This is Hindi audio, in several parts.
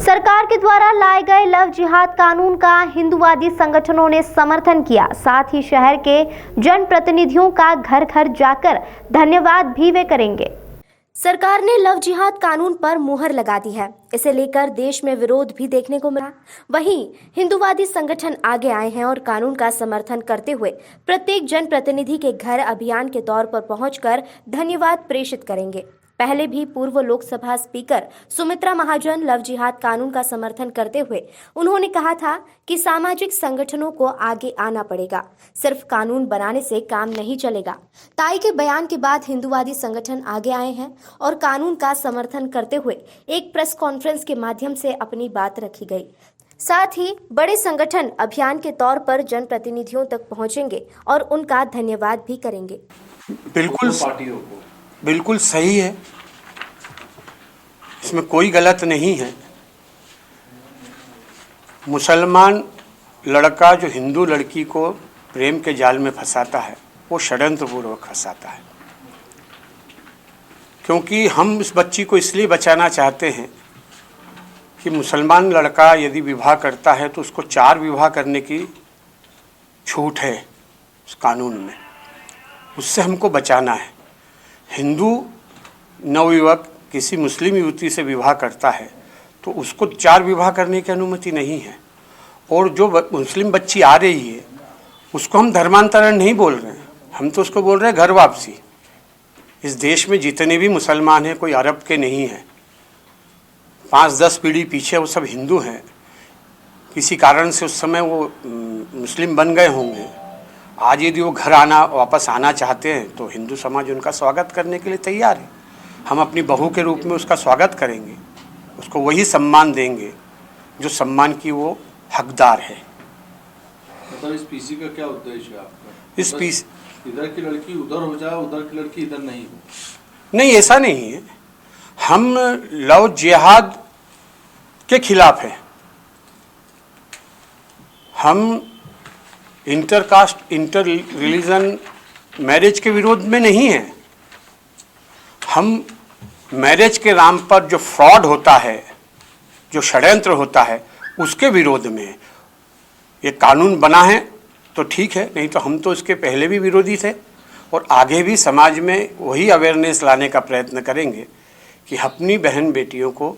सरकार के द्वारा लाए गए लव जिहाद कानून का हिंदूवादी संगठनों ने समर्थन किया। साथ ही शहर के जनप्रतिनिधियों का घर घर जाकर धन्यवाद भी वे करेंगे। सरकार ने लव जिहाद कानून पर मुहर लगा दी है। इसे लेकर देश में विरोध भी देखने को मिला। वहीं हिंदूवादी संगठन आगे आए हैं और कानून का समर्थन करते हुए प्रत्येक जनप्रतिनिधि के घर अभियान के तौर पर पहुंचकर धन्यवाद प्रेषित करेंगे। पहले भी पूर्व लोकसभा स्पीकर सुमित्रा महाजन लव जिहाद कानून का समर्थन करते हुए उन्होंने कहा था कि सामाजिक संगठनों को आगे आना पड़ेगा, सिर्फ कानून बनाने से काम नहीं चलेगा। ताई के बयान के बाद हिंदूवादी संगठन आगे आए हैं और कानून का समर्थन करते हुए एक प्रेस कॉन्फ्रेंस के माध्यम से अपनी बात रखी गई। साथ ही बड़े संगठन अभियान के तौर पर जनप्रतिनिधियों तक पहुंचेंगे और उनका धन्यवाद भी करेंगे। बिल्कुल सही है, इसमें कोई गलत नहीं है। मुसलमान लड़का जो हिंदू लड़की को प्रेम के जाल में फंसाता है वो षड्यंत्रपूर्वक फंसाता है, क्योंकि हम इस बच्ची को इसलिए बचाना चाहते हैं कि मुसलमान लड़का यदि विवाह करता है तो उसको 4 विवाह करने की छूट है उस कानून में, उससे हमको बचाना है। हिंदू नवयुवक किसी मुस्लिम युवती से विवाह करता है तो उसको 4 विवाह करने की अनुमति नहीं है। और जो मुस्लिम बच्ची आ रही है उसको हम धर्मांतरण नहीं बोल रहे हैं, हम तो उसको बोल रहे हैं घर वापसी। इस देश में जितने भी मुसलमान हैं कोई अरब के नहीं हैं, 5-10 पीढ़ी पीछे वो सब हिंदू हैं। किसी कारण से उस समय वो मुस्लिम बन गए होंगे। आज यदि वो घर वापस आना चाहते हैं तो हिंदू समाज उनका स्वागत करने के लिए तैयार है। हम अपनी बहू के रूप में उसका स्वागत करेंगे, उसको वही सम्मान देंगे जो सम्मान की वो हकदार है। मतलब इस पीसी का क्या उद्देश्य है आपका? इस पीसी इधर की लड़की उधर हो जाए, उधर की लड़की इधर नहीं हो? नहीं, ऐसा नहीं है। हम लव जिहाद के खिलाफ हैं। हम इंटरकास्ट इंटर रिलीजन मैरिज के विरोध में नहीं है। हम मैरिज के नाम पर जो फ्रॉड होता है, जो षड्यंत्र होता है, उसके विरोध में ये कानून बना है तो ठीक है, नहीं तो हम तो इसके पहले भी विरोधी थे और आगे भी समाज में वही अवेयरनेस लाने का प्रयत्न करेंगे कि अपनी बहन बेटियों को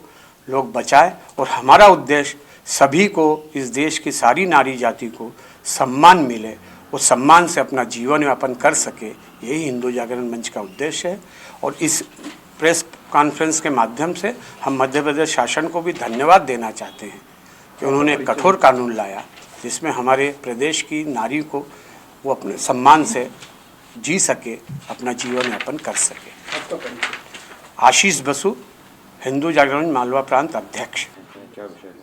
लोग बचाएं। और हमारा उद्देश्य सभी को, इस देश की सारी नारी जाति को सम्मान मिले, वो सम्मान से अपना जीवन यापन कर सके, यही हिंदू जागरण मंच का उद्देश्य है। और इस प्रेस कॉन्फ्रेंस के माध्यम से हम मध्य प्रदेश शासन को भी धन्यवाद देना चाहते हैं कि उन्होंने एक कठोर कानून लाया जिसमें हमारे प्रदेश की नारी को वो अपने सम्मान से जी सके, अपना जीवन यापन कर सके। आशीष बसु, हिंदू जागरण मालवा प्रांत अध्यक्ष।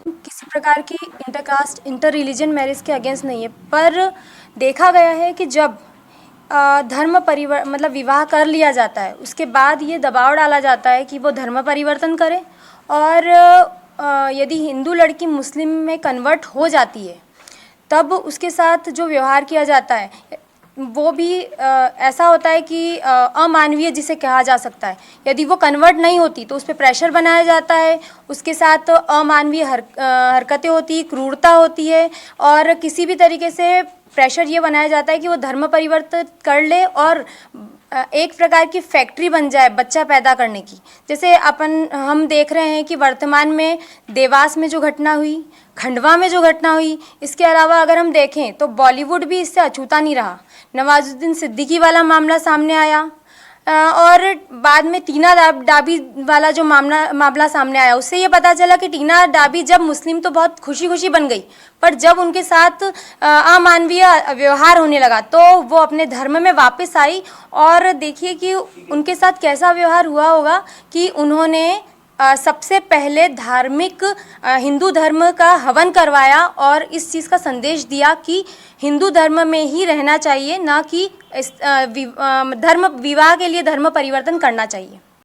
किसी प्रकार की इंटरकास्ट इंटर रिलीजन मैरिज के अगेंस्ट नहीं है, पर देखा गया है कि जब मतलब विवाह कर लिया जाता है उसके बाद ये दबाव डाला जाता है कि वो धर्म परिवर्तन करे, और यदि हिंदू लड़की मुस्लिम में कन्वर्ट हो जाती है तब उसके साथ जो व्यवहार किया जाता है वो भी ऐसा होता है कि अमानवीय जिसे कहा जा सकता है। यदि वो कन्वर्ट नहीं होती तो उस पर प्रेशर बनाया जाता है, उसके साथ अमानवीय हरकतें होती, क्रूरता होती है, और किसी भी तरीके से प्रेशर ये बनाया जाता है कि वो धर्म परिवर्तन कर ले और एक प्रकार की फैक्ट्री बन जाए बच्चा पैदा करने की। जैसे हम देख रहे हैं कि वर्तमान में देवास में जो घटना हुई, खंडवा में जो घटना हुई, इसके अलावा अगर हम देखें तो बॉलीवुड भी इससे अछूता नहीं रहा। नवाजुद्दीन सिद्दीकी वाला मामला सामने आया और बाद में टीना डाबी वाला जो मामला सामने आया, उससे ये पता चला कि टीना डाबी जब मुस्लिम तो बहुत खुशी खुशी बन गई, पर जब उनके साथ अमानवीय व्यवहार होने लगा तो वो अपने धर्म में वापस आई। और देखिए कि उनके साथ कैसा व्यवहार हुआ होगा कि उन्होंने सबसे पहले धार्मिक हिंदू धर्म का हवन करवाया और इस चीज़ का संदेश दिया कि हिंदू धर्म में ही रहना चाहिए, ना कि विवाह के लिए धर्म परिवर्तन करना चाहिए।